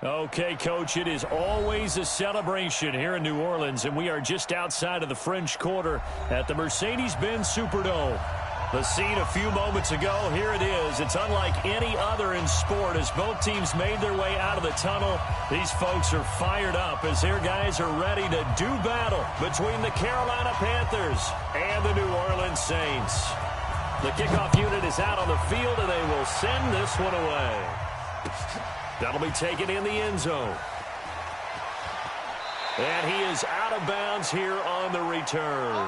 Okay, Coach, it is always a celebration here in New Orleans, and we are just outside of the French Quarter at the Mercedes-Benz Superdome. The scene a few moments ago, here it is. It's unlike any other in sport as both teams made their way out of the tunnel. These folks are fired up as their guys are ready to do battle between the Carolina Panthers and the New Orleans Saints. The kickoff unit is out on the field, and they will send this one away. That'll be taken in the end zone. And he is out of bounds here on the return.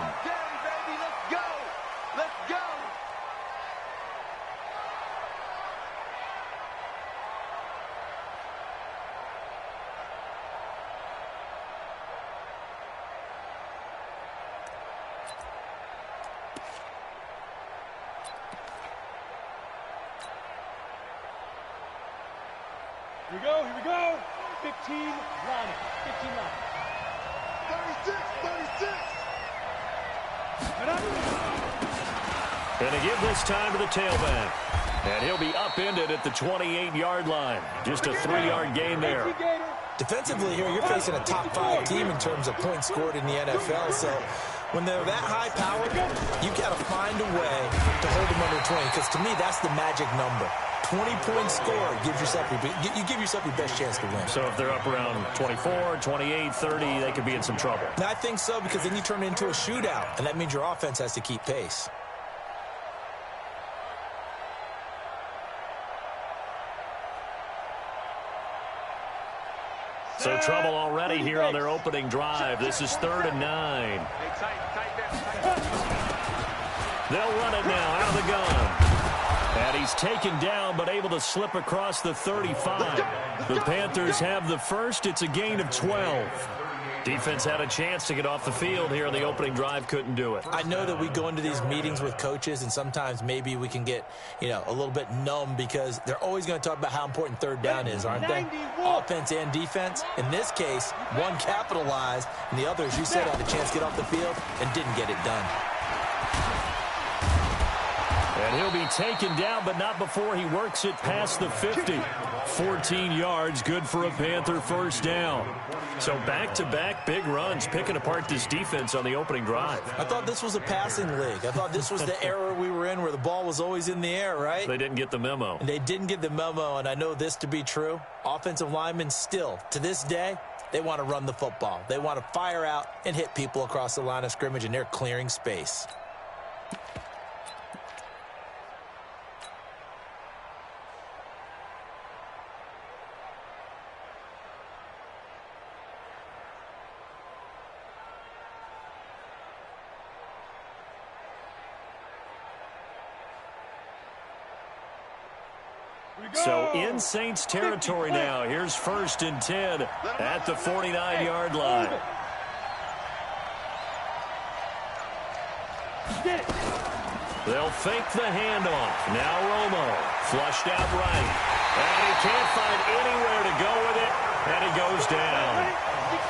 Here we go. 15 line. 15 line. 36. Going to give this time to the tailback. And he'll be upended at the 28-yard line. Just a 3-yard gain there. Defensively here, you're facing a top 5 team in terms of points scored in the NFL. So when they're that high powered, you got to find a way to hold them under 20. Because to me, that's the magic number. 20-point score gives yourself you give yourself your best chance to win. So if they're up around 24, 28, 30, they could be in some trouble. And I think so, because then you turn it into a shootout, and that means your offense has to keep pace. So trouble already here on their opening drive. This is 3rd and 9. They'll run it now out of the gun. And he's taken down, but able to slip across the 35. The Panthers have the first. It's a gain of 12. Defense had a chance to get off the field here in the opening drive. Couldn't do it. I know that we go into these meetings with coaches, and sometimes maybe we can get, a little bit numb because they're always going to talk about how important 3rd down is, aren't they? Offense and defense. In this case, one capitalized, and the other, as you said, had a chance to get off the field and didn't get it done. And he'll be taken down, but not before he works it past the 50. 14 yards, good for a Panther first down. So back-to-back big runs, picking apart this defense on the opening drive. I thought this was a passing league. I thought this was the era we were in where the ball was always in the air, right? They didn't get the memo. And they didn't get the memo, and I know this to be true. Offensive linemen still, to this day, they want to run the football. They want to fire out and hit people across the line of scrimmage, and they're clearing space. So in Saints territory now. Here's 1st and 10 at the 49-yard line. They'll fake the handoff. Now Romo flushed out right. And he can't find anywhere to go with it. And it goes down.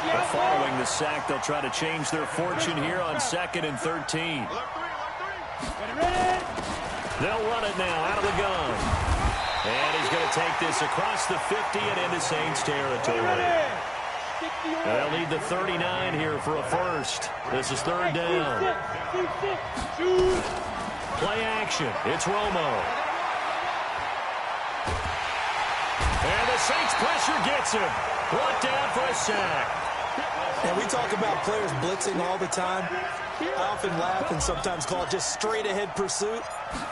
But following the sack, they'll try to change their fortune here on 2nd and 13. They'll run it now out of the gun. And he's going to take this across the 50 and into Saints territory. They'll need the 39 here for a first. This is 3rd down. Play action. It's Romo. And the Saints pressure gets him. Brought down for a sack. And we talk about players blitzing all the time. I often laugh and sometimes call it just straight-ahead pursuit.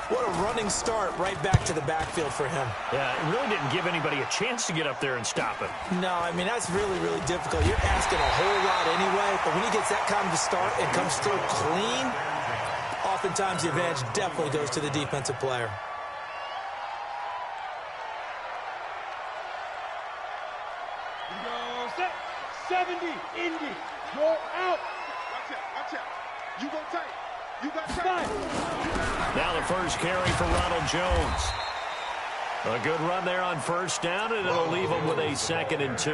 What a running start right back to the backfield for him. Yeah, it really didn't give anybody a chance to get up there and stop it. No, I mean, that's really, really difficult. You're asking a whole lot anyway, but when he gets that kind of start and comes through clean, oftentimes the advantage definitely goes to the defensive player. Here we go, set, 70, Indy, you're out. Watch out. You go tight. You got tight. Now the first carry for Ronald Jones. A good run there on 1st down, and it'll leave him with a 2nd and 2.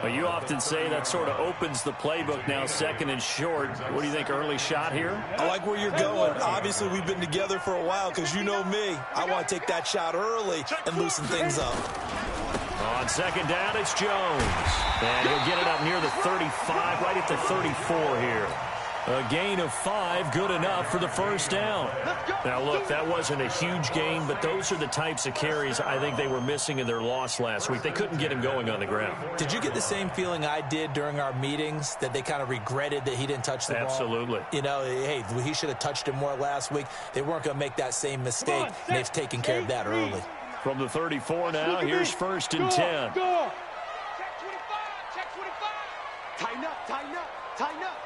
Well, you often say that sort of opens the playbook now, 2nd and short. What do you think, early shot here? I like where you're going. Obviously, we've been together for a while because you know me. I want to take that shot early and loosen things up. On on second down, it's Jones. And he'll get it up near the 35, right at the 34 here. A gain of 5, good enough for the first down. Now, look, that wasn't a huge gain, but those are the types of carries I think they were missing in their loss last week. They couldn't get him going on the ground. Did you get the same feeling I did during our meetings, that they kind of regretted that he didn't touch the ball? Absolutely. You know, hey, he should have touched it more last week. They weren't going to make that same mistake, and they've taken care of that early. From the 34 now, here's 1st and 10. Check 25, check 25. Tighten up, tighten up, tighten up.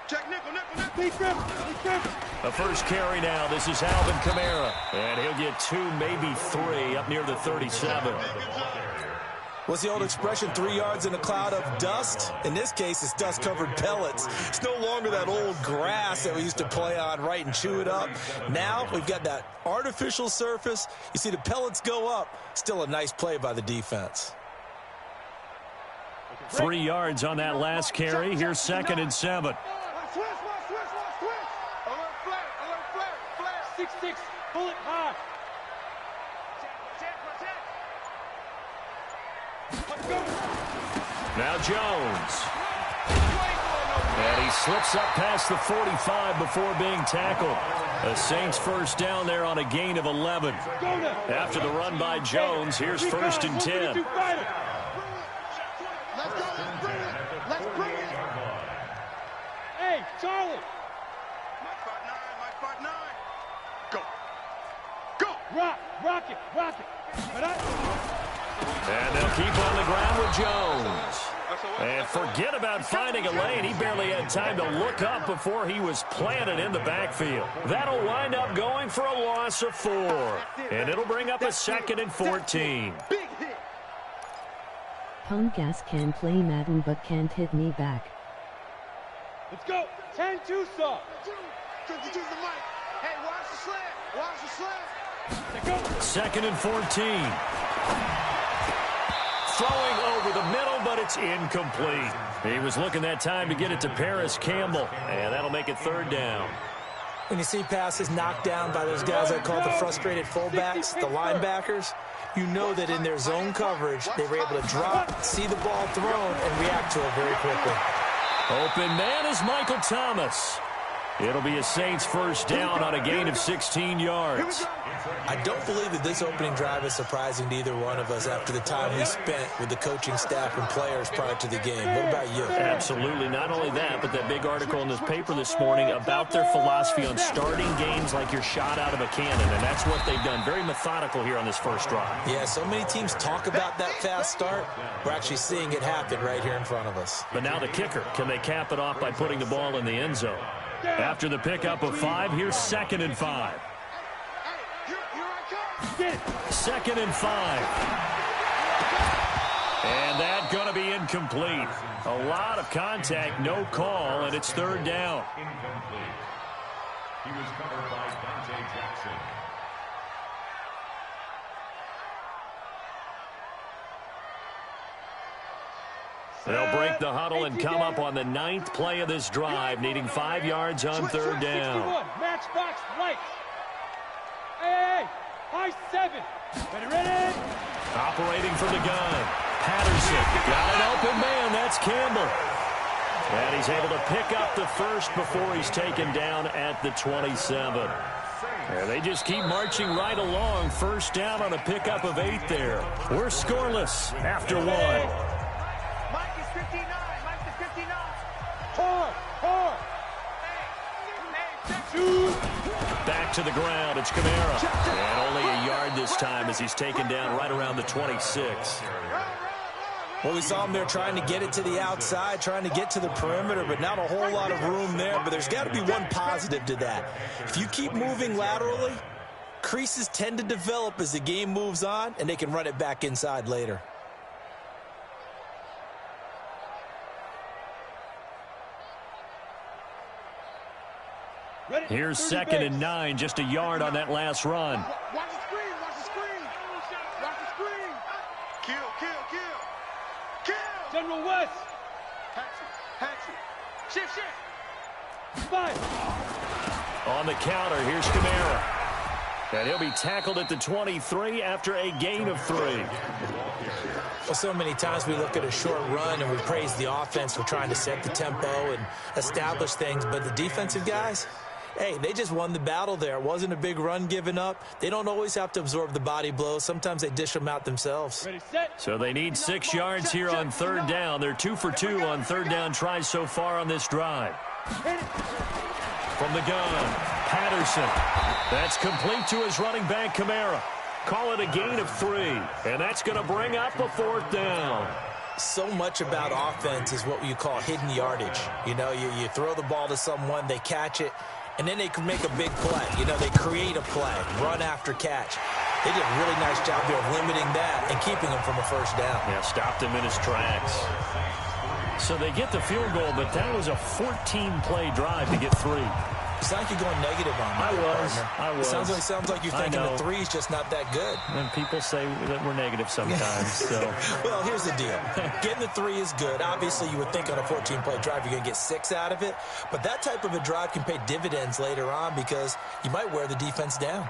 Check nickel, nickel. The first carry now. This is Alvin Kamara. And he'll get 2, maybe 3, up near the 37. What's the old expression, 3 yards in a cloud of dust? In this case, it's dust-covered pellets. It's no longer that old grass that we used to play on, right, and chew it up. Now we've got that artificial surface. You see the pellets go up. Still a nice play by the defense. 3 yards on that last carry. Here's 2nd and 7. Switch. Alert flat. 6-6, bullet high. Now Jones. And he slips up past the 45 before being tackled. A Saints first down there on a gain of 11. After the run by Jones, here's 1st and 10. Let's bring it. Hey, Charlie. Mike 5'9". Go. Rock it. And they'll keep on the ground with Jones. And forget about finding a lane. He barely had time to look up before he was planted in the backfield. That'll wind up going for a loss of 4. And it'll bring up a 2nd and 14. Punk ass can play Madden but can't hit me back. Let's go. 10-2 soft. Use the mic. Hey, watch the slant. 2nd and 14. Throwing over the middle, but it's incomplete. He was looking that time to get it to Paris Campbell, and that'll make it 3rd down. When you see passes knocked down by those guys I call the frustrated fullbacks, the linebackers, you know that in their zone coverage, they were able to drop, see the ball thrown, and react to it very quickly. Open man is Michael Thomas. It'll be a Saints first down on a gain of 16 yards. I don't believe that this opening drive is surprising to either one of us after the time we spent with the coaching staff and players prior to the game. What about you? Absolutely. Not only that, but that big article in this paper this morning about their philosophy on starting games like you're shot out of a cannon, and that's what they've done. Very methodical here on this first drive. Yeah, so many teams talk about that fast start. We're actually seeing it happen right here in front of us. But now the kicker. Can they cap it off by putting the ball in the end zone? After the pickup of 5, here's 2nd and 5. 2nd and 5. And that's going to be incomplete. A lot of contact, no call, and it's 3rd down. Incomplete. He was covered by Dante Jackson. They'll break the huddle and come up on the 9th play of this drive, needing 5 yards on 3rd down. Matchbox right. Hey, high 7. Ready. Operating from the gun. Patterson got an open man. That's Campbell. And he's able to pick up the first before he's taken down at the 27. And they just keep marching right along. First down on a pickup of 8 there. We're scoreless after 1. Mike is 59. Mike is 59. Hard. Back to the ground. It's Kamara. And only a yard this time as he's taken down right around the 26. Well, we saw him there trying to get it to the outside, trying to get to the perimeter, but not a whole lot of room there. But there's got to be one positive to that. If you keep moving laterally, creases tend to develop as the game moves on, and they can run it back inside later. Here's 2nd and 9, just a yard on that last run. Watch the screen. Kill. General West. Hatchet. Shift. 5. On the counter, here's Kamara. And he'll be tackled at the 23 after a gain of 3. Well, so many times we look at a short run and we praise the offense for trying to set the tempo and establish things, but the defensive guys, hey, they just won the battle there. It wasn't a big run given up. They don't always have to absorb the body blows. Sometimes they dish them out themselves. So they need 6 yards here on third down. They're 2 for 2 on third down tries so far on this drive. From the gun, Patterson. That's complete to his running back, Kamara. Call it a gain of 3, and that's going to bring up a 4th down. So much about offense is what you call hidden yardage. You know, you throw the ball to someone, they catch it, and then they can make a big play. You know, they create a play, run after catch. They did a really nice job there of limiting that and keeping him from a first down. Yeah, stopped him in his tracks. So they get the field goal, but that was a 14-play drive to get 3. It's like you're going negative on me. I was. It sounds like you're thinking the 3's just not that good. And people say that we're negative sometimes. So. Well, here's the deal. Getting the 3 is good. Obviously, you would think on a 14-play drive you're going to get 6 out of it. But that type of a drive can pay dividends later on because you might wear the defense down.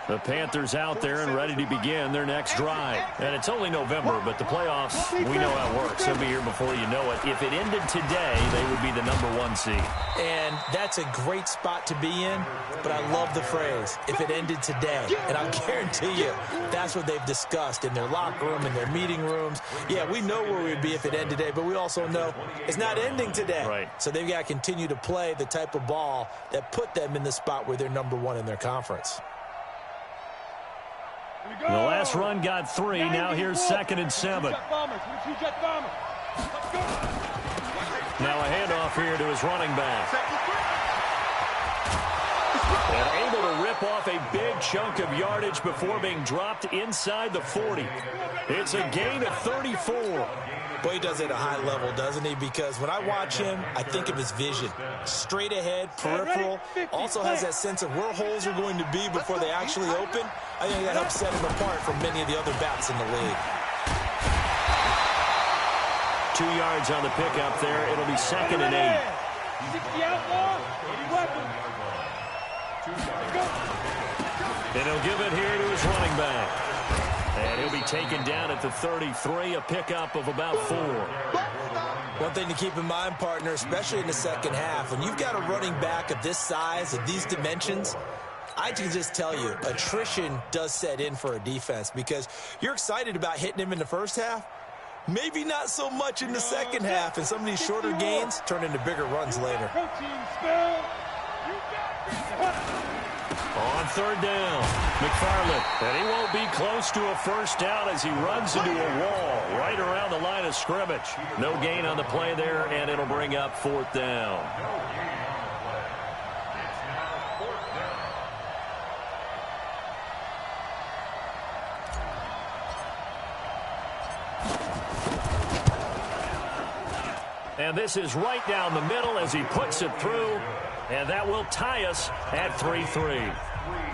The Panthers out there and ready to begin their next drive. And it's only November, but the playoffs, we know how it works. They'll be here before you know it. If it ended today, they would be the #1 seed. And that's a great spot to be in, but I love the phrase, if it ended today. And I'll guarantee you, that's what they've discussed in their locker room, in their meeting rooms. Yeah, we know where we'd be if it ended today, but we also know it's not ending today. Right. So they've got to continue to play the type of ball that put them in the spot where they're #1 in their conference. The last run got 3. Now here's 2nd and 7. Now a handoff here to his running back. And able to rip off a big chunk of yardage before being dropped inside the 40. It's a gain of 34. Boy, he does it at a high level, doesn't he? Because when I watch him, I think of his vision. Straight ahead, peripheral. Also has that sense of where holes are going to be before they actually open. I think that helps set him apart from many of the other backs in the league. 2 yards on the pickup there. It'll be 2nd and 8. And he'll give it here to his running back. And he'll be taken down at the 33, a pickup of about 4. One thing to keep in mind, partner, especially in the second half, when you've got a running back of this size, of these dimensions, I can just tell you, attrition does set in for a defense because you're excited about hitting him in the first half, maybe not so much in the second half, and some of these shorter gains turn into bigger runs later. On third down, McFarland, and he won't be close to a first down as he runs into a wall right around the line of scrimmage. No gain on the play there, and it'll bring up 4th down. And this is right down the middle as he puts it through. And that will tie us at 3-3.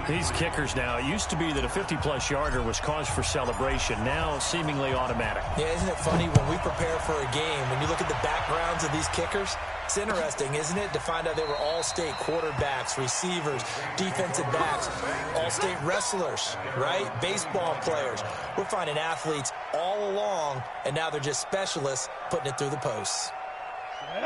These kickers now, it used to be that a 50-plus yarder was cause for celebration. Now seemingly automatic. Yeah, isn't it funny when we prepare for a game, when you look at the backgrounds of these kickers, it's interesting, isn't it, to find out they were all-state quarterbacks, receivers, defensive backs, all-state wrestlers, right? Baseball players. We're finding athletes all along, and now they're just specialists putting it through the posts.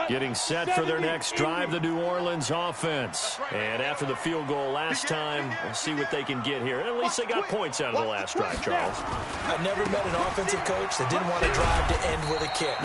Getting set for their next drive, the New Orleans offense. And after the field goal last time, we'll see what they can get here. At least they got points out of the last drive, Charles. I've never met an offensive coach that didn't want a drive to end with a kick.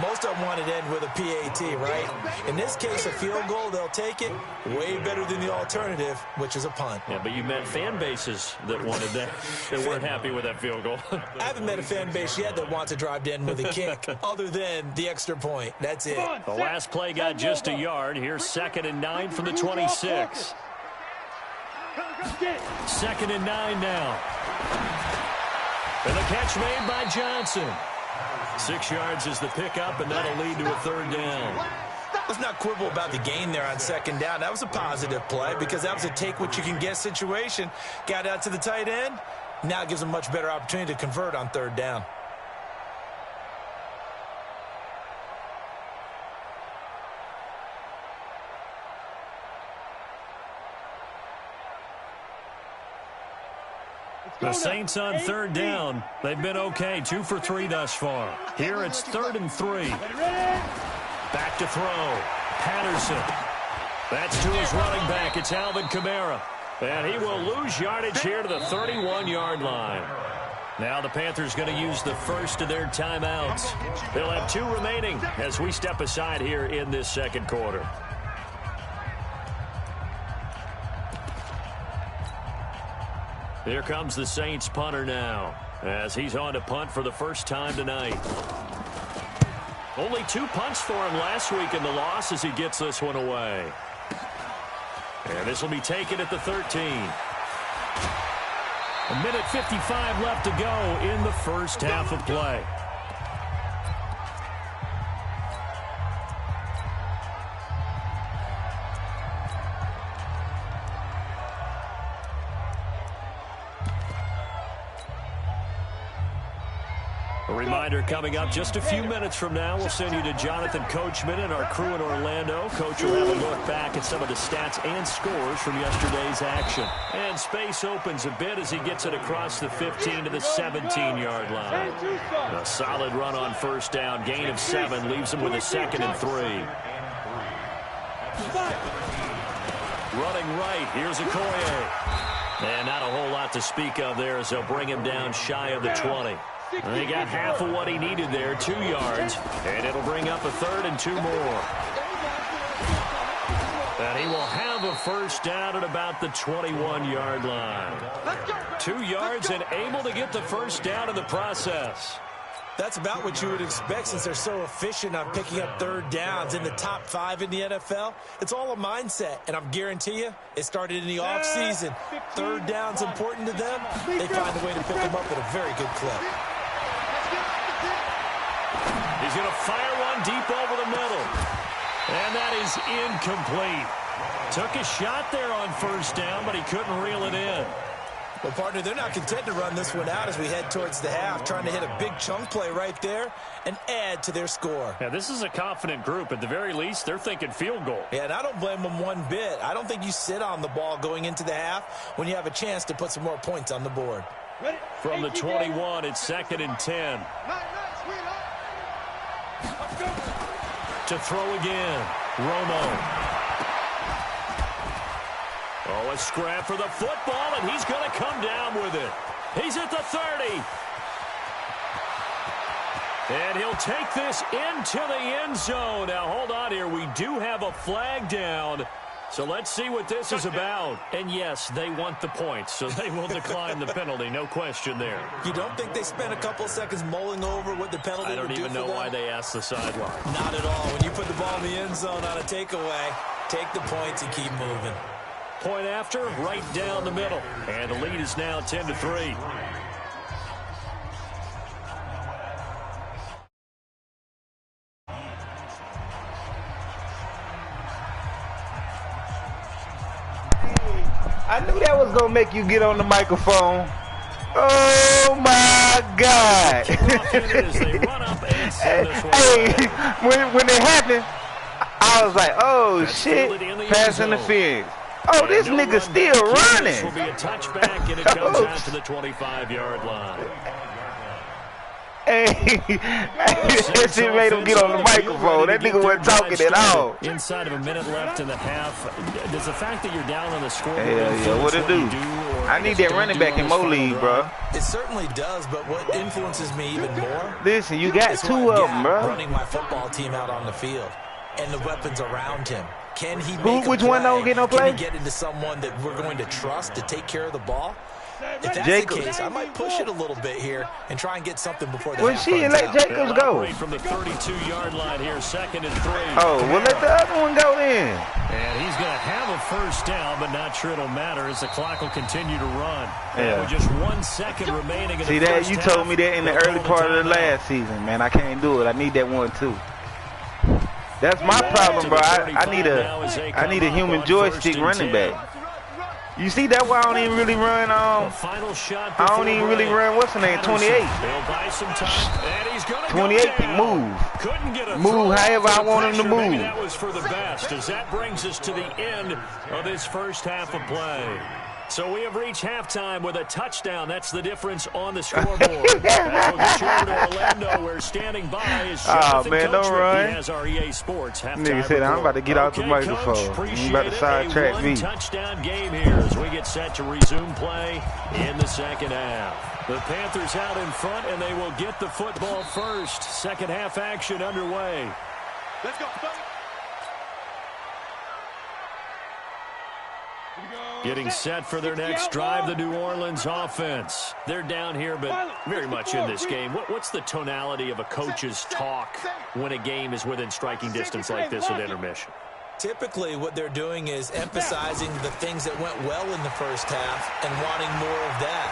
Most of them want it to end with a PAT, right? In this case, a field goal, they'll take it. Way better than the alternative, which is a punt. Yeah, but you met fan bases that wanted that, that weren't happy with that field goal. I haven't met a fan base yet that wants a drive to end with a kick, other than the extra point. That's it. The last play got just a yard. Here's 2nd and 9 from the 26. 2nd and 9 now. And the catch made by Johnson. 6 yards is the pickup, and that'll lead to a 3rd down. Let's not quibble about the gain there on second down. That was a positive play because that was a take-what-you-can-get situation. Got out to the tight end. Now it gives them much better opportunity to convert on third down. The Saints on third down. They've been okay, 2 for 3 thus far. Here it's 3rd and 3. Back to throw. Patterson. That's to his running back. It's Alvin Kamara. And he will lose yardage here to the 31-yard line. Now the Panthers going to use the first of their timeouts. They'll have 2 remaining as we step aside here in this second quarter. Here comes the Saints punter now as he's on to punt for the first time tonight. Only 2 punts for him last week in the loss as he gets this one away. And this will be taken at the 13. 1:55 left to go in the first half of play. A reminder coming up just a few minutes from now, we'll send you to Jonathan Coachman and our crew in Orlando. Coach will have a look back at some of the stats and scores from yesterday's action. And space opens a bit as he gets it across the 15 to the 17-yard line. A solid run on first down. Gain of 7 leaves him with a 2nd and 3. Running right, here's Okoye. And not a whole lot to speak of there as they'll bring him down shy of the 20. He got half of what he needed there, 2 yards, and it'll bring up a 3rd and 2 more. And he will have a first down at about the 21-yard line. 2 yards and able to get the first down in the process. That's about what you would expect since they're so efficient on picking up third downs in the top 5 in the NFL. It's all a mindset, and I'm guarantee you it started in the offseason. Third down's important to them. They find a way to pick them up at a very good clip. He's going to fire one deep over the middle. And that is incomplete. Took a shot there on first down, but he couldn't reel it in. Well, partner, they're not content to run this one out as we head towards the half, trying to hit a big chunk play right there and add to their score. Yeah, this is a confident group. At the very least, they're thinking field goal. Yeah, and I don't blame them one bit. I don't think you sit on the ball going into the half when you have a chance to put some more points on the board. From the 21, it's 2nd and 10. To throw again, Romo. Oh, a scrap for the football, and he's going to come down with it. He's at the 30. And he'll take this into the end zone. Now, hold on here. We do have a flag down. So let's see what this is about. And, yes, they want the points, so they will decline the penalty. No question there. You don't think they spent a couple of seconds mulling over what the penalty would do for them? I don't even know why they asked the sideline. Not at all. When you put the ball in the end zone on a takeaway, take the points and keep moving. Point after, right down the middle. And the lead is now 10-3. I knew that was gonna make you get on the microphone. Oh my God! Hey, when it happened, I was like, "Oh shit!" Pass interference. Oh, this nigga still running. Will be a touchback, and it comes out to the 25-yard line. Hey, that shit made him get on the microphone. That nigga wasn't talking at all. Inside of a minute left in the half, does the fact that you're down on the score? Hell yeah, what it do? I need that running back in Mo League, bro. It certainly does, but what influences me even more? Listen, you got 2 of them, bro. Running my football team out on the field and the weapons around him. Can he make which one don't get no play? Can he get into someone that we're going to trust to take care of the ball? If that's Jacobs. the case, I might push it a little bit here and try and get something before the Well, half shit, runs let out. Jacobs go. From the 32-yard line here, 2nd and 3. Oh, well, let the other one go then. And he's going to have a first down, but not sure it'll matter as the clock will continue to run. Yeah. With just 1 second remaining in See the that? first You half, told me that in the early part of the last season, man. I can't do it. I need that one, too. That's my problem, bro. I need a human joystick running back. You see, that's why I don't even really run. I don't even really run. What's the name? 28. 28 can move however I want him to move. That was for the best, as that brings us to the end of this first half of play. So we have reached halftime with a touchdown. That's the difference on the scoreboard. As we'll get you over to Orlando, where standing by is Jonathan man, don't run. He has our EA Sports halftime Nigga said, I'm about to get out the microphone. You about to sidetrack me. Touchdown game here as we get set to resume play in the second half. The Panthers out in front, and they will get the football first. Second half action underway. Let's go. Getting set for their next drive, the New Orleans offense. They're down here, but very much in this game. What's the tonality of a coach's talk when a game is within striking distance like this at intermission? Typically, what they're doing is emphasizing the things that went well in the first half and wanting more of that.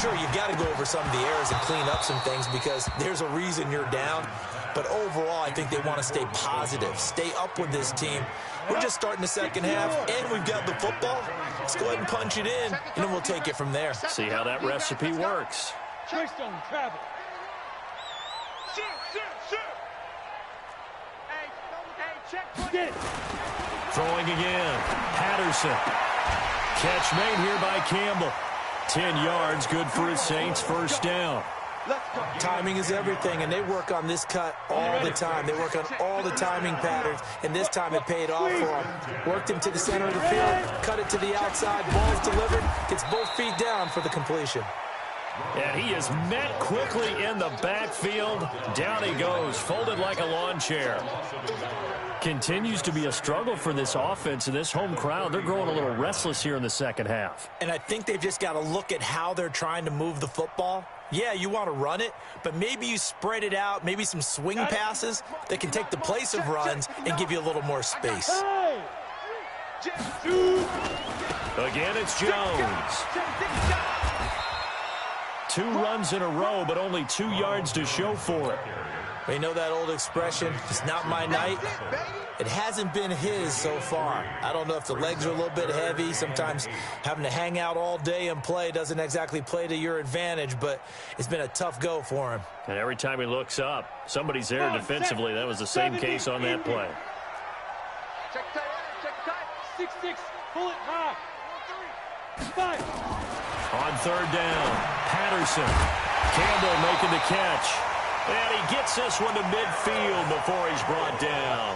Sure, you've got to go over some of the errors and clean up some things because there's a reason you're down. But overall, I think they want to stay positive, stay up with this team. We're just starting the second half, and we've got the football. Let's go ahead and punch it in, and then we'll take it from there. See how that recipe works. Traystone travel. Check. Throwing again. Patterson. Catch made here by Campbell. 10 yards, good for his Saints. First down. Timing is everything, and they work on this cut all the time. They work on all the timing patterns, and this time it paid off for them. Worked him to the center of the field, cut it to the outside, ball's delivered, gets both feet down for the completion. And he is met quickly in the backfield. Down he goes, folded like a lawn chair. Continues to be a struggle for this offense and this home crowd. They're growing a little restless here in the second half. And I think they've just got to look at how they're trying to move the football. Yeah, you want to run it, but maybe you spread it out, maybe some swing passes that can take the place of runs and give you a little more space. Again, it's Jones. 2 runs in a row, but only 2 yards to show for it. You know that old expression, it's not my night? It hasn't been his so far. I don't know if the legs are a little bit heavy. Sometimes having to hang out all day and play doesn't exactly play to your advantage, but it's been a tough go for him. And every time he looks up, somebody's there defensively. That was the same case on that play. Check tight. 6-6. Pull it high. 5. On third down, Patterson. Campbell making the catch. And he gets this one to midfield before he's brought down.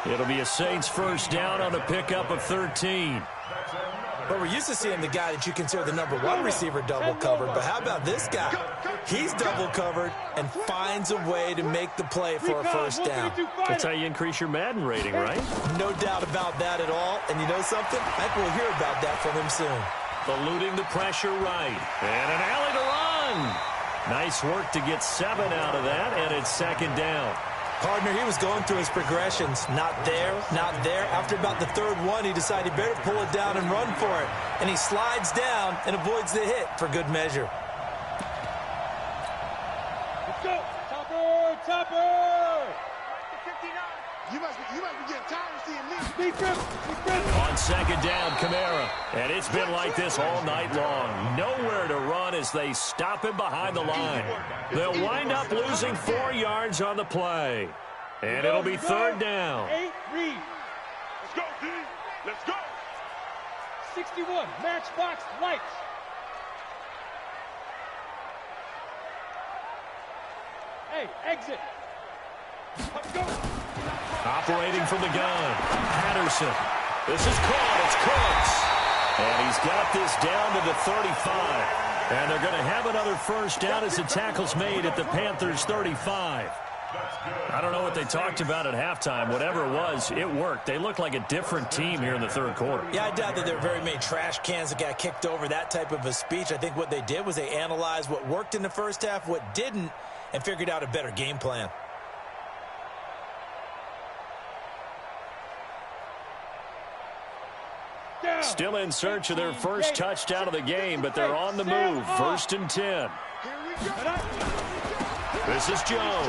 It'll be a Saints first down on a pickup of 13. But we're used to seeing the guy that you consider the #1 receiver double covered. But how about this guy? He's double covered and finds a way to make the play for a first down. That's how you increase your Madden rating, right? No doubt about that at all. And you know something? I think we'll hear about that from him soon. Eluding the pressure right. And an alley to run. Nice work to get 7 out of that, and it's second down. Partner, he was going through his progressions. Not there, not there. After about the third one, he decided he better pull it down and run for it. And he slides down and avoids the hit for good measure. Let's go. Topper. You must be getting tired of seeing me. On second down, Kamara. And it's been like this all night long. Nowhere to run as they stop him behind the line. They'll wind up losing 4 yards on the play. And it'll be third down. 8 read. Let's go, D. Let's go. 61, matchbox lights. Hey, exit. Let's go. Operating from the gun, Patterson. This is caught. It's Cooks. And he's got this down to the 35. And they're going to have another first down as the tackle's made at the Panthers' 35. I don't know what they talked about at halftime. Whatever it was, it worked. They looked like a different team here in the third quarter. Yeah, I doubt that there are very many trash cans that got kicked over, that type of a speech. I think what they did was they analyzed what worked in the first half, what didn't, and figured out a better game plan. Still in search of their first touchdown of the game, but they're on the move. First and 10. This is Jones.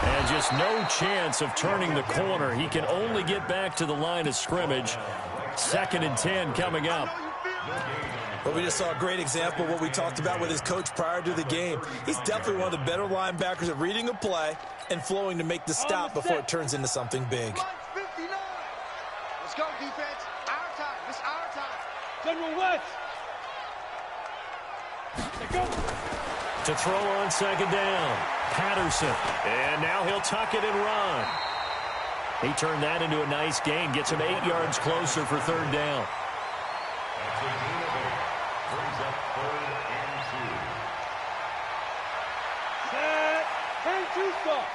And just no chance of turning the corner. He can only get back to the line of scrimmage. 2nd and 10 coming up. Well, we just saw a great example of what we talked about with his coach prior to the game. He's definitely one of the better linebackers at reading a play and flowing to make the stop before it turns into something big. Let's go, defense. Our time. It's our time. General West. Go. To throw on 2nd down. Patterson. And now he'll tuck it and run. He turned that into a nice gain. Gets him 8 yards closer for 3rd down. Brings up 3rd and 2. Set. And 2 stop.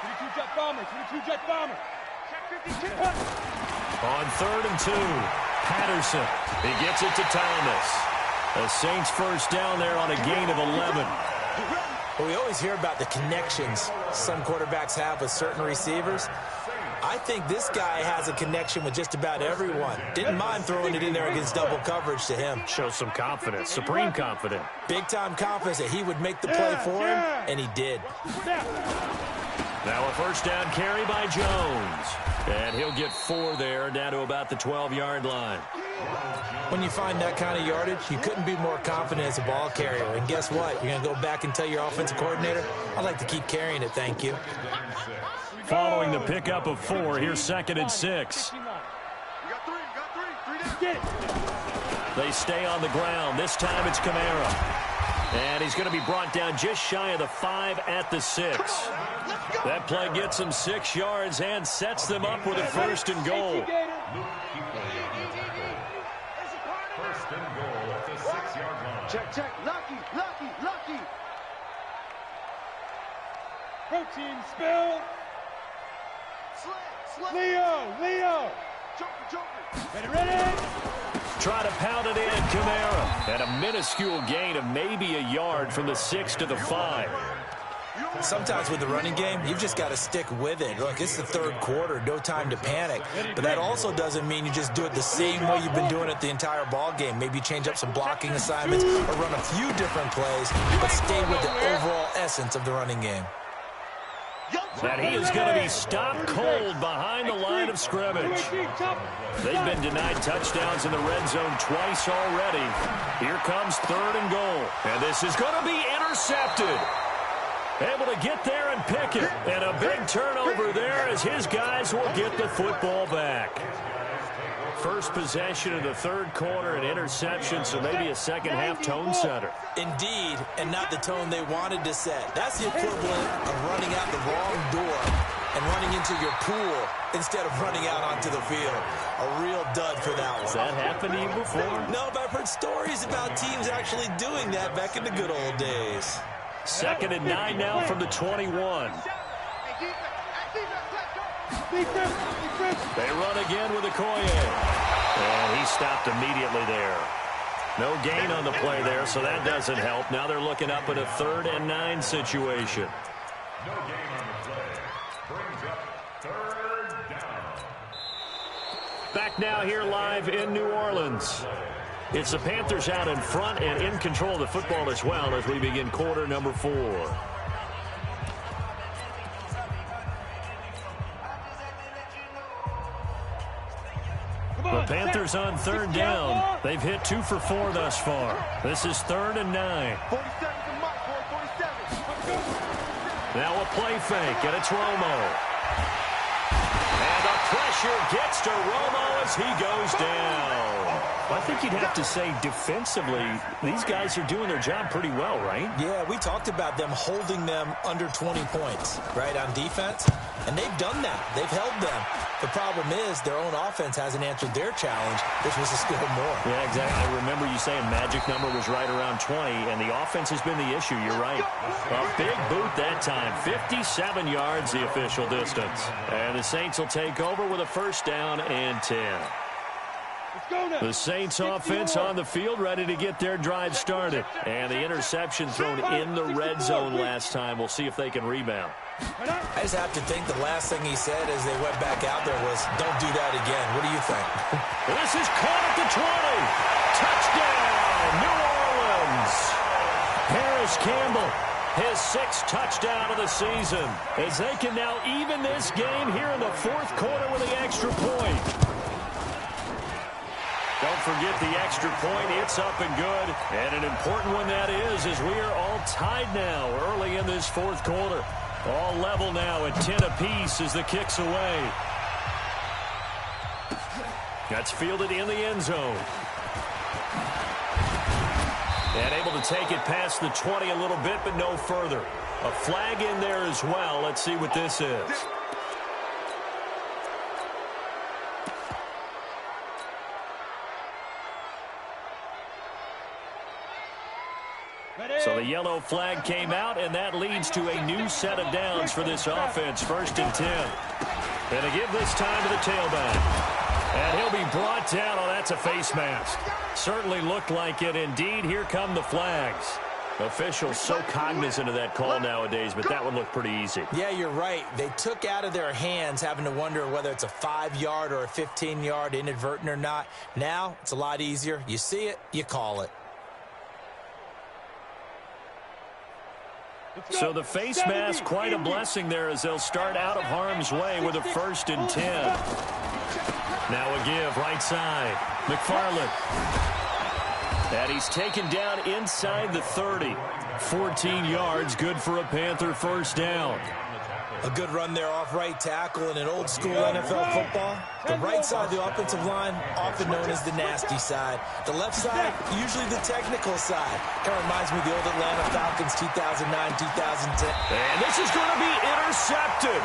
22 jet bomber. 22 jet bomber. Check 52. On 3rd and 2. Patterson. He gets it to Thomas. The Saints first down there on a gain of 11. Well, we always hear about the connections some quarterbacks have with certain receivers. I think this guy has a connection with just about everyone. Didn't mind throwing it in there against double coverage to him. Shows some confidence, supreme confidence. Big-time confidence that he would make the play for him, and he did. Now a first down carry by Jones. And he'll get 4 there, down to about the 12-yard line. When you find that kind of yardage, you couldn't be more confident as a ball carrier. And guess what? You're going to go back and tell your offensive coordinator, I'd like to keep carrying it, thank you. Following the pickup of 4, here's 2nd and 6. You got 3. You got 3. 3 down. They stay on the ground. This time it's Kamara. And he's going to be brought down just shy of the 5 at the 6. That play gets him 6 yards and sets them up with a 1st and goal. 1st and goal at the 6-yard line. Check, check. Lucky, lucky, lucky. Protein spill. Slip. Leo. Joker. Ready. Try to pound it in, Kamara. And a minuscule gain of maybe a yard from the 6 to the 5. Sometimes with the running game, you've just got to stick with it. Look, it's the 3rd quarter, no time to panic. But that also doesn't mean you just do it the same way you've been doing it the entire ball game. Maybe change up some blocking assignments or run a few different plays, but stay with the overall essence of the running game. And he is going to be stopped cold behind the line of scrimmage. They've been denied touchdowns in the red zone twice already. Here comes 3rd and goal. And this is going to be intercepted. Able to get there and pick it. And a big turnover there as his guys will get the football back. First possession of the 3rd quarter, an interception, so maybe a second-half tone setter. Indeed, and not the tone they wanted to set. That's the equivalent of running out the wrong door and running into your pool instead of running out onto the field. A real dud for that one. Has that happened to you before? No, but I've heard stories about teams actually doing that back in the good old days. 2nd and 9 now from the 21. They run again with Okoye. And he stopped immediately there. No gain on the play there, so that doesn't help. Now they're looking up at a 3rd and 9 situation. No gain on the play. Brings up 3rd down. Back now here live in New Orleans. It's the Panthers out in front and in control of the football as well as we begin quarter number 4. The Panthers on 3rd down. They've hit 2 for 4 thus far. This is 3rd and 9. 47 to Mike, boy, 47. Now a play fake, and it's Romo. And the pressure gets to Romo as he goes down. I think you'd have to say defensively, these guys are doing their job pretty well, right? Yeah, we talked about them holding them under 20 points, right, on defense. And they've done that. They've held them. The problem is their own offense hasn't answered their challenge, which was to score more. Yeah, exactly. I remember you saying magic number was right around 20, and the offense has been the issue. You're right. A big boot that time. 57 yards the official distance. And the Saints will take over with a 1st down and 10. The Saints offense on the field, ready to get their drive started. And the interception thrown in the red zone last time. We'll see if they can rebound. I just have to think the last thing he said as they went back out there was, don't do that again. What do you think? This is caught at the 20. Touchdown, New Orleans. Harris Campbell his 6th touchdown of the season, as they can now even this game here in the 4th quarter with the extra point. Don't forget the extra point. It's up and good. And an important one that is, as we are all tied now early in this 4th quarter. All level now at 10 apiece as the kick's away. That's fielded in the end zone. And able to take it past the 20 a little bit, but no further. A flag in there as well. Let's see what this is. So the yellow flag came out, and that leads to a new set of downs for this offense. 1st and 10. And to give this time to the tailback. And he'll be brought down. Oh, that's a face mask. Certainly looked like it. Indeed, here come the flags. Officials so cognizant of that call nowadays, but that would look pretty easy. Yeah, you're right. They took out of their hands having to wonder whether it's a 5-yard or a 15-yard inadvertent or not. Now, it's a lot easier. You see it, you call it. So the face mask, quite a blessing there as they'll start out of harm's way with a 1st and 10. Now a give, right side. McFarland. And he's taken down inside the 30. 14 yards, good for a Panther 1st down. A good run there off right tackle in an old-school NFL football. The right side of the offensive line, often known as the nasty side. The left side, usually the technical side. Kind of reminds me of the old Atlanta Falcons 2009, 2010. And this is going to be intercepted.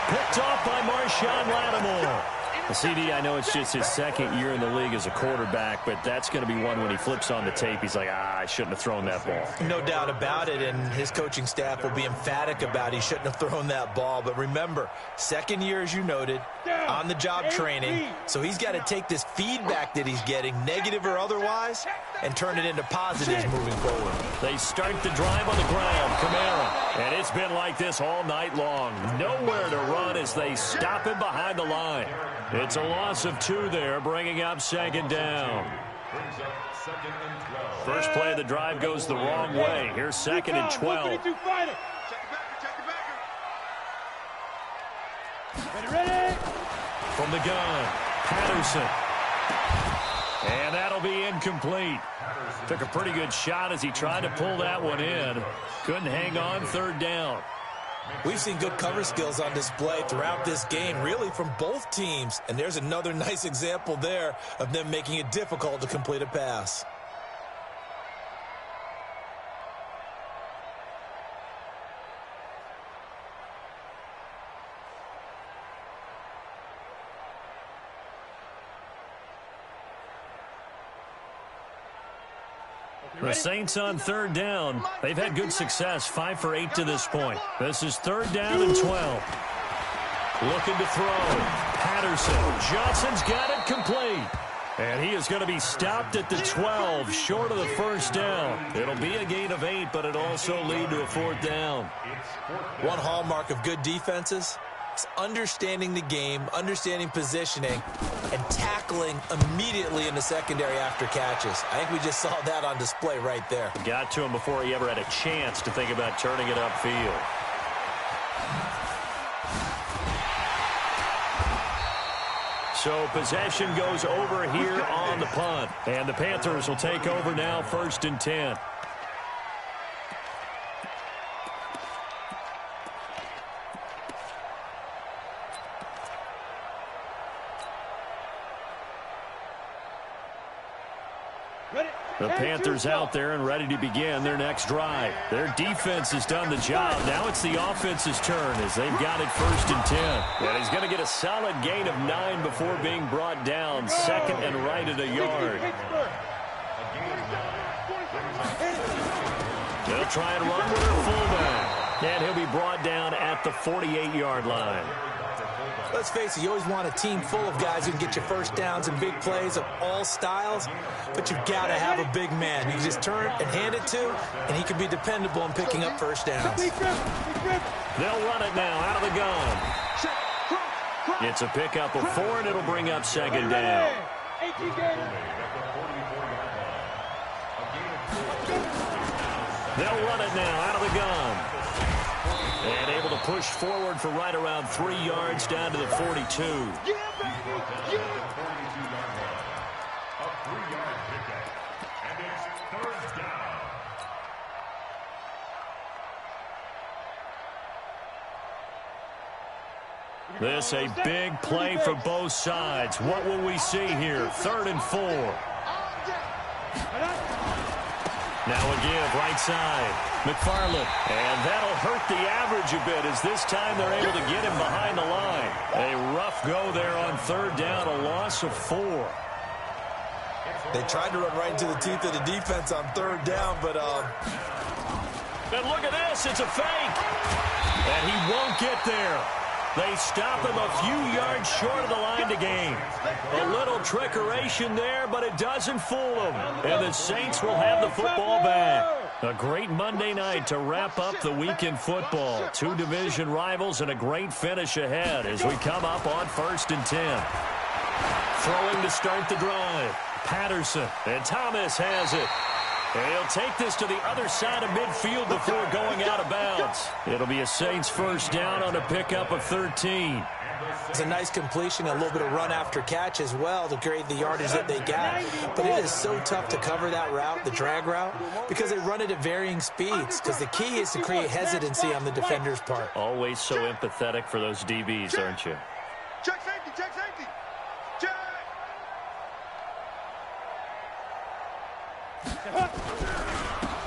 Picked off by Marshawn Lattimore. The CD, I know it's just his 2nd year in the league as a quarterback, but that's going to be one when he flips on the tape, he's like, I shouldn't have thrown that ball. No doubt about it, and his coaching staff will be emphatic about he shouldn't have thrown that ball. But remember, 2nd year, as you noted, on-the-job training, so he's got to take this feedback that he's getting, negative or otherwise, and turn it into positives moving forward. They start the drive on the ground, Kamara, and it's been like this all night long. Nowhere to run as they stop him behind the line. It's a loss of 2 there, bringing up 2nd down. First play of the drive goes the wrong way. Here's 2nd and 12. From the gun, Patterson. And that'll be incomplete. Took a pretty good shot as he tried to pull that one in. Couldn't hang on, 3rd down. We've seen good cover skills on display throughout this game, really from both teams. And there's another nice example there of them making it difficult to complete a pass. The Saints on 3rd down. They've had good success, 5 for 8 to this point. This is 3rd down and 12. Looking to throw. Patterson. Johnson's got it complete. And he is going to be stopped at the 12, short of the 1st down. It'll be a gain of 8, but it'll also lead to a 4th down. One hallmark of good defenses is understanding the game, understanding positioning, and tackling immediately in the secondary after catches. I think we just saw that on display right there. Got to him before he ever had a chance to think about turning it upfield. So possession goes over here on the punt. And the Panthers will take over now, 1st and 10. The Panthers out there and ready to begin their next drive. Their defense has done the job. Now it's the offense's turn as they've got it 1st and 10. And he's going to get a solid gain of 9 before being brought down. 2nd and right at a yard. They'll try and run with their fullback. And he'll be brought down at the 48-yard line. Let's face it, you always want a team full of guys who can get you 1st downs and big plays of all styles, but you've got to have a big man. You can just turn and hand it to, and he can be dependable in picking up 1st downs. They'll run it now out of the gun. It's a pickup of 4, and it'll bring up 2nd down. They'll run it now out of the gun. And able to push forward for right around 3 yards down to the 42. Yeah, baby! Yeah! 42-yard line. A 3-yard pickup. And it's third down. This a big play for both sides. What will we see here? 3rd and 4. Now a give, right side. McFarland. And that'll hurt the average a bit as this time they're able to get him behind the line. A rough go there on 3rd down, a loss of 4. They tried to run right into the teeth of the defense on 3rd down, but... And look at this, it's a fake. And he won't get there. They stop him a few yards short of the line to gain. A little trickeration there, but it doesn't fool them. And the Saints will have the football back. A great Monday night to wrap up the week in football. 2 division rivals and a great finish ahead as we come up on 1st and 10. Throwing to start the drive. Patterson, and Thomas has it. And he'll take this to the other side of midfield before going out of bounds. It'll be a Saints 1st down on a pickup of 13. It's a nice completion, a little bit of run after catch as well to create the yardage that they got. But it is so tough to cover that route, the drag route, because they run it at varying speeds. Because the key is to create hesitancy on the defender's part. Always so empathetic for those DBs, aren't you? Check safety, check safety. Check.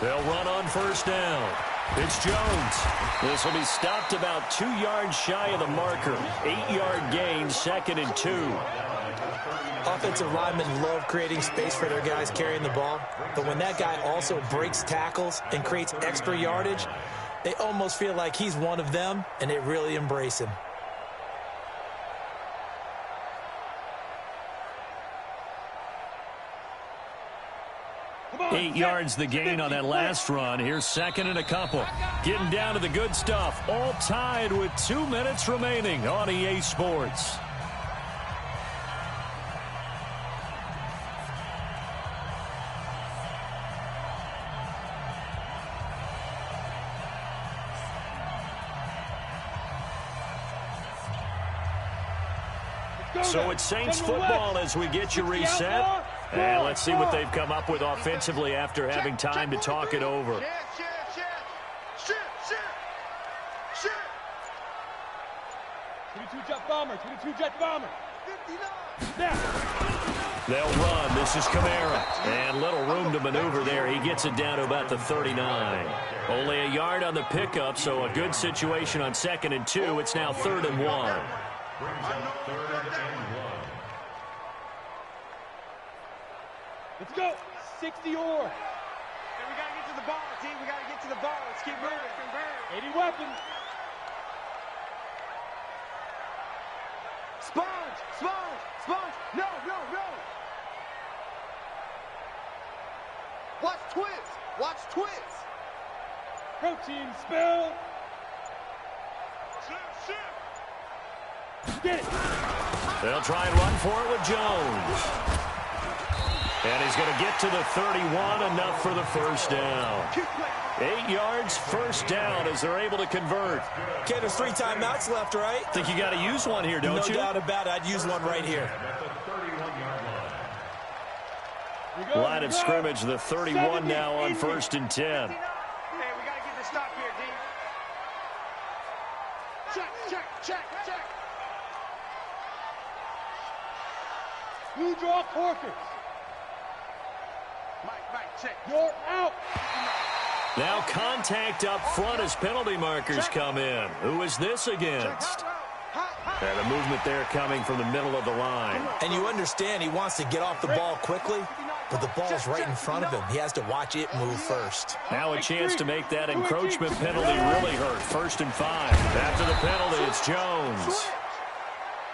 They'll run on 1st down. It's Jones. This will be stopped about 2 yards shy of the marker. 8-yard gain, 2nd and 2. Offensive linemen love creating space for their guys carrying the ball. But when that guy also breaks tackles and creates extra yardage, they almost feel like he's one of them, and they really embrace him. Eight yards the gain on that last run. Here's 2nd and a couple. Getting down to the good stuff. All tied with 2 minutes remaining on EA Sports. So it's Saints football as we get you reset. And let's see what they've come up with offensively after having time to talk it over. Shift. 22 jet bomber. 59. They'll run. This is Kamara. And little room to maneuver there. He gets it down to about the 39. Only a yard on the pickup, so a good situation on 2nd and 2. It's now 3rd and 1. Let's go. 60 or. Hey, we got to get to the ball, team. We got to get to the ball. Let's keep moving. 80 weapons. Sponge. No. Watch twist. Protein spill. Get it. They'll try and run for it with Jones. And he's going to get to the 31, enough for the 1st down. 8 yards, 1st down as they're able to convert. Okay, there's 3 timeouts left, right? Think you got to use one here, don't you? No doubt about it. I'd use one right here. Line of scrimmage, the 31 now on 1st and 10. Hey, we got to get the stop here, D. Check. You draw quarters. Mike, check. You're out. Now contact up front as penalty markers come in. Who is this against? And a movement there coming from the middle of the line. And you understand he wants to get off the ball quickly, but the ball's right in front of him. He has to watch it move first. Now a chance to make that encroachment penalty really hurt. 1st and 5. After the penalty, it's Jones.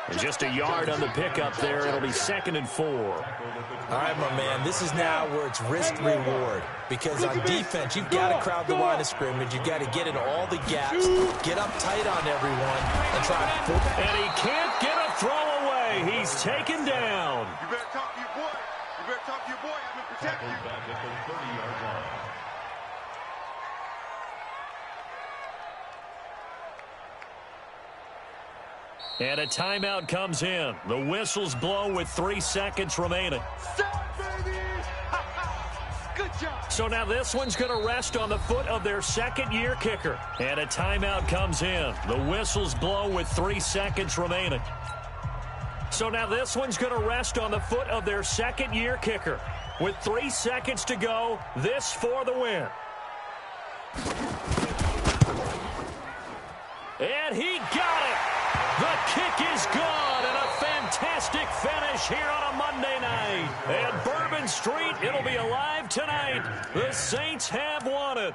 And just a yard on the pickup there. It'll be 2nd and 4. All right, my man, this is now where it's risk-reward. Because on defense, you've got to crowd the line of scrimmage. You've got to get in all the gaps, get up tight on everyone, and try to... And he can't get a throw away. He's taken down. You better talk to your boy. I'm going to protect you. And a timeout comes in. The whistle's blown with 3 seconds remaining. Good job. So now this one's going to rest on the foot of their second-year kicker. And a timeout comes in. The whistle's blown with 3 seconds remaining. So now this one's going to rest on the foot of their second-year kicker. With 3 seconds to go, this for the win. And he got it. The kick is good, and a fantastic finish here on a Monday night. At Bourbon Street, it'll be alive tonight. The Saints have won it.